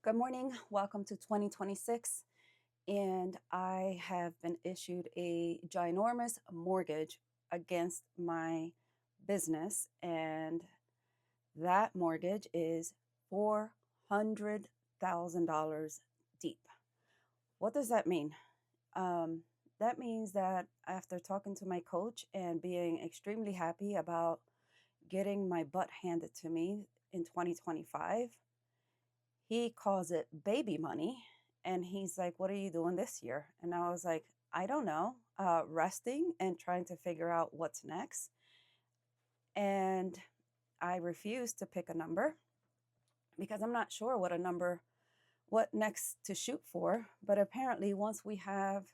Good morning. Welcome to 2026. And I have been issued a ginormous mortgage against my business. And that mortgage is $400,000 deep. What does that mean? Um, that means that after talking to my coach and being extremely happy about getting my butt handed to me in 2025, he calls it baby money. And he's like, "What are you doing this year?" And I was like, "I don't know, resting and trying to figure out what's next." And I refused to pick a number because I'm not sure what next to shoot for. But apparently, once we have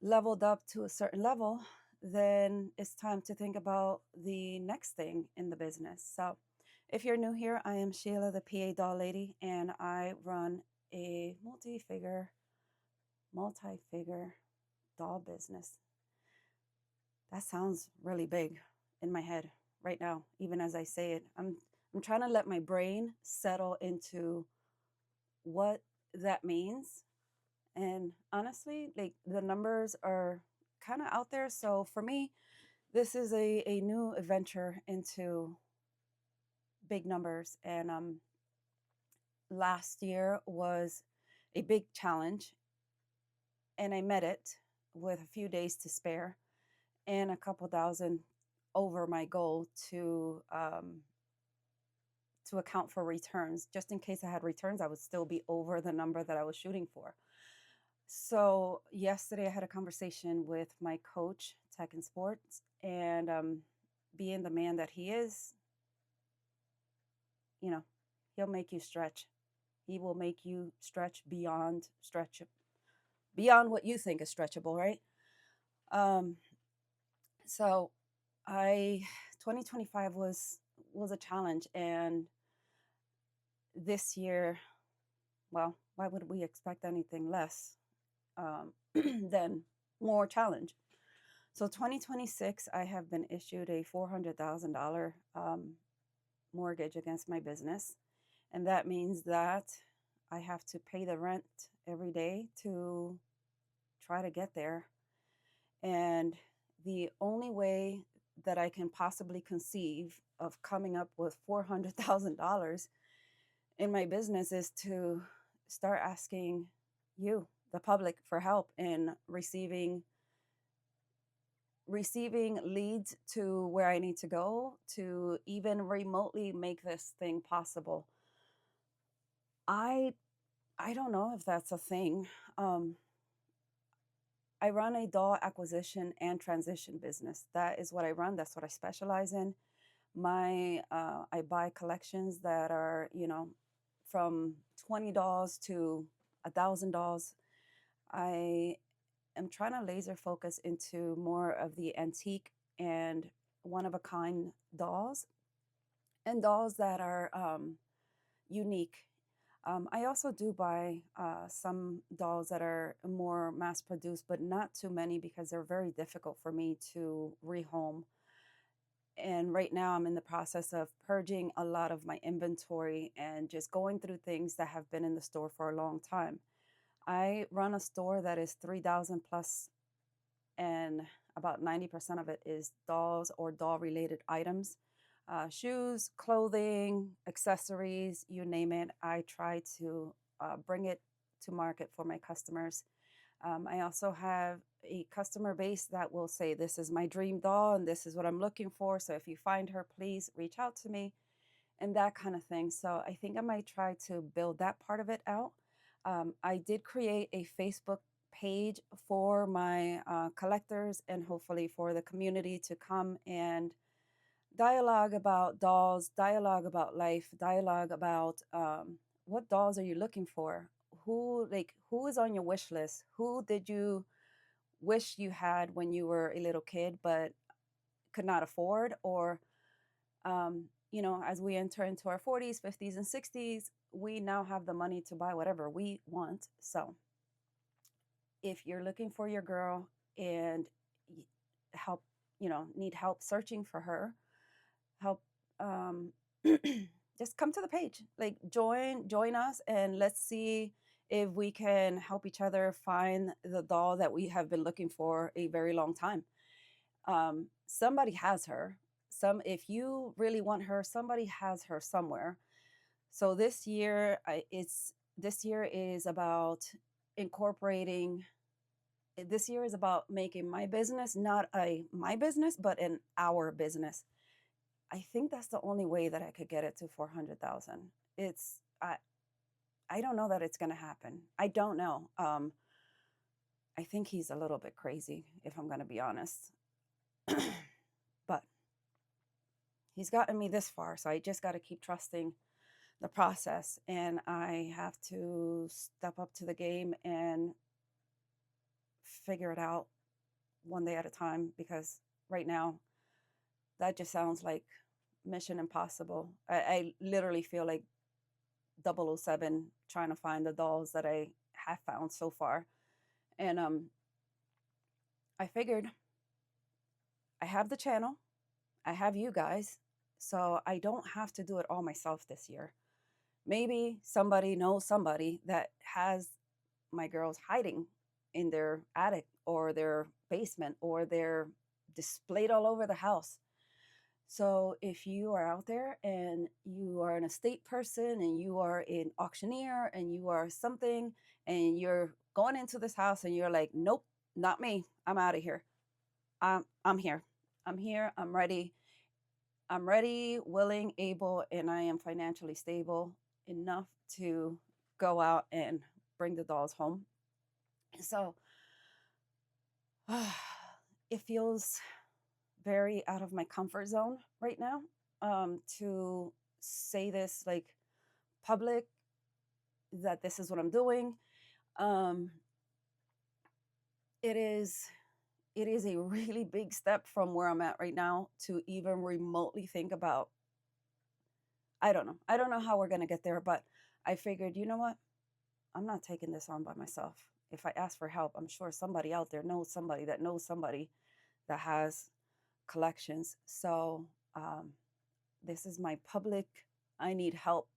leveled up to a certain level, then it's time to think about the next thing in the business. So, if you're new here, I am Sheila, the PA Doll Lady, and I run a multi-figure doll business. That sounds really big in my head right now, even as I say it. I'm trying to let my brain settle into what that means. And honestly, like the numbers are kind of out there. So for me, this is a new adventure into big numbers. And last year was a big challenge, and I met it with a few days to spare and a couple thousand over my goal to account for returns. Just in case I had returns, I would still be over the number that I was shooting for. So yesterday, I had a conversation with my coach, Tech and Sports, and being the man that he is, you know, he'll make you stretch. He will make you beyond what you think is stretchable, right? Um, so I 2025 was a challenge, and this year, well, why would we expect anything less than more challenge? So 2026, I have been issued a $400,000 mortgage against my business, and that means that I have to pay the rent every day to try to get there. And the only way that I can possibly conceive of coming up with $400,000 in my business is to start asking you, the public, for help in receiving leads to where I need to go to even remotely make this thing possible. I I don't know if that's a thing. Um, I run a doll acquisition and transition business. That is what I run. That's what I specialize in. I buy collections that are, from 20 dolls to $1,000. I am trying to laser focus into more of the antique and one of a kind dolls, and dolls that are unique. I also do buy some dolls that are more mass produced, but not too many because they're very difficult for me to rehome. And right now, I'm in the process of purging a lot of my inventory and just going through things that have been in the store for a long time. I run a store that is 3,000 plus, and about 90% of it is dolls or doll related items. Shoes, clothing, accessories, you name it. I try to bring it to market for my customers. I also have a customer base that will say, "This is my dream doll and this is what I'm looking for. So if you find her, please reach out to me," and that kind of thing. So I think I might try to build that part of it out. I did create a Facebook page for my collectors and hopefully for the community to come and dialogue about dolls, dialogue about life, dialogue about what dolls are you looking for? Who is on your wish list? Who did you wish you had when you were a little kid but could not afford? Or as we enter into our 40s, 50s, and 60s, we now have the money to buy whatever we want. So if you're looking for your girl and help, need help searching for her, help, um, just come to the page, like join us, and let's see if we can help each other find the doll that we have been looking for a very long time. Somebody has her. Some If you really want her, somebody has her somewhere. So this year is about incorporating. This year is about making my business not a my business, but an our business. I think that's the only way that I could get it to 400,000. It's I don't know that it's going to happen. I don't know. I think he's a little bit crazy, if I'm going to be honest. But he's gotten me this far, so I just got to keep trusting the process, and I have to step up to the game and figure it out one day at a time, because right now that just sounds like mission impossible. I literally feel like 007 trying to find the dolls that I have found so far. And I figured I have the channel, I have you guys, so I don't have to do it all myself this year. Maybe somebody knows somebody that has my girls hiding in their attic or their basement, or they're displayed all over the house. So if you are out there and you are an estate person and you are an auctioneer and you are something, and you're going into this house and you're like, nope, not me, I'm out of here. I'm here. I'm here. I'm ready. I'm ready, willing, able, and I am financially stable enough to go out and bring the dolls home. So it feels very out of my comfort zone right now, to say this like public, that this is what I'm doing. Um, it is it is a really big step from where I'm at right now to even remotely think about. I don't know how we're gonna get there, but I figured, you know what? I'm not taking this on by myself. If I ask for help, I'm sure somebody out there knows somebody that knows somebody that has collections. So this is my public. I need help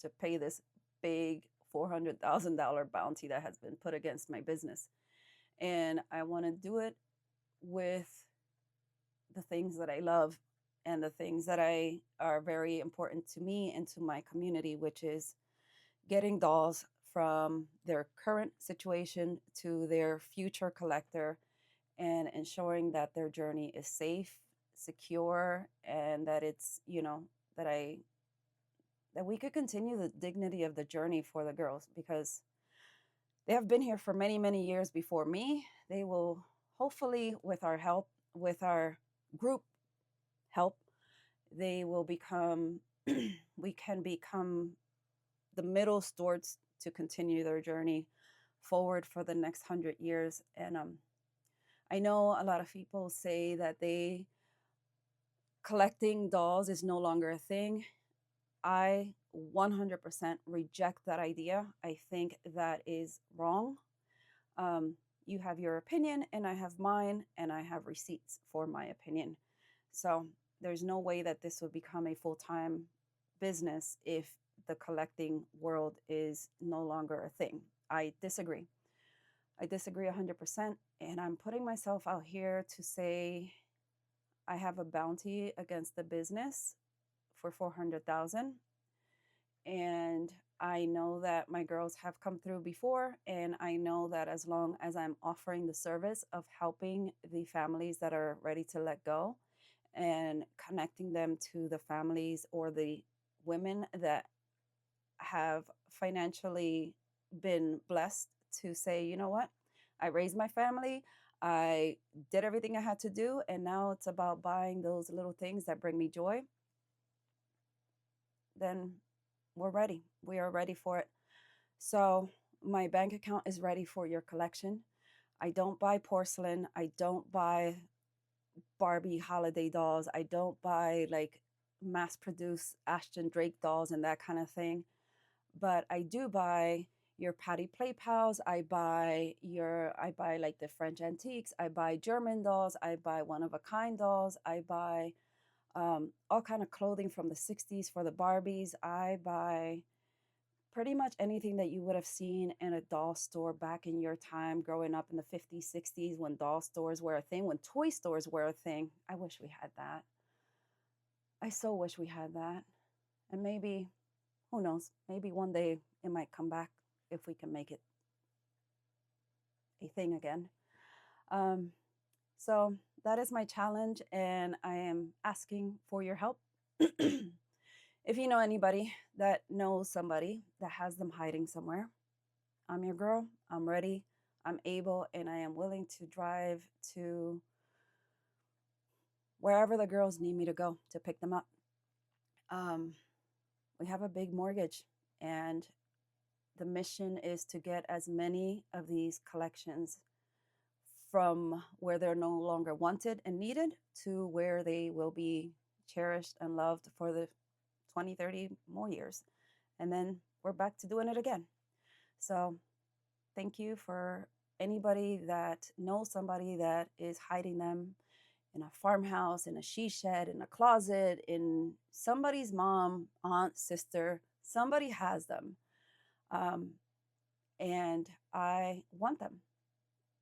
to pay this big $400,000 bounty that has been put against my business. And I want to do it with the things that I love and the things that I are very important to me and to my community, which is getting dolls from their current situation to their future collector, and ensuring that their journey is safe, secure, and that it's, that I that we could continue the dignity of the journey for the girls, because they have been here for many, many years before me. They will hopefully, with our help, with our group help, they will become, we can become the middle stewards to continue their journey forward for the next 100 years. And I know a lot of people say that they collecting dolls is no longer a thing. I 100% reject that idea. I think that is wrong. You have your opinion, and I have mine, and I have receipts for my opinion. So there's no way that this would become a full time business if the collecting world is no longer a thing. I disagree. I disagree 100%. And I'm putting myself out here to say I have a bounty against the business for 400,000. And I know that my girls have come through before, and I know that as long as I'm offering the service of helping the families that are ready to let go and connecting them to the families or the women that have financially been blessed to say, you know what, I raised my family, I did everything I had to do, and now it's about buying those little things that bring me joy, then we're ready. We are ready for it. So, my bank account is ready for your collection. I don't buy porcelain. I don't buy Barbie holiday dolls. I don't buy like mass produced Ashton Drake dolls and that kind of thing. But I do buy your Patty Play Pals. I buy like the French antiques. I buy German dolls. I buy one of a kind dolls. I buy all kind of clothing from the 60s for the Barbies. I buy pretty much anything that you would have seen in a doll store back in your time growing up in the 50s, 60s when doll stores were a thing, when toy stores were a thing. I wish we had that. I so wish we had that. And maybe, who knows, maybe one day it might come back if we can make it a thing again. Um, so that is my challenge, and I am asking for your help. If you know anybody that knows somebody that has them hiding somewhere, I'm your girl. I'm ready. I'm able, and I am willing to drive to wherever the girls need me to go to pick them up. Um, we have a big mortgage, and the mission is to get as many of these collections from where they're no longer wanted and needed to where they will be cherished and loved for the 20, 30 more years. And then we're back to doing it again. So thank you for anybody that knows somebody that is hiding them in a farmhouse, in a she shed, in a closet, in somebody's mom, aunt, sister. Somebody has them. Um, and I want them.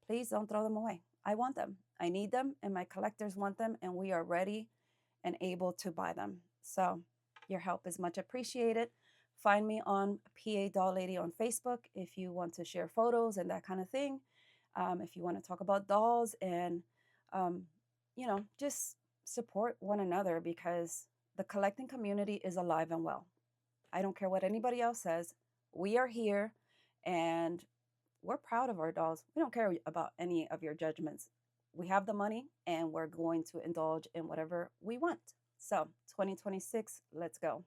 Please don't throw them away. I want them. I need them, and my collectors want them, and we are ready and able to buy them. So your help is much appreciated. Find me on PA Doll Lady on Facebook if you want to share photos and that kind of thing. If you want to talk about dolls and, um, just support one another because the collecting community is alive and well. I don't care what anybody else says. We are here and we're proud of our dolls. We don't care about any of your judgments. We have the money and we're going to indulge in whatever we want. So, 2026, let's go.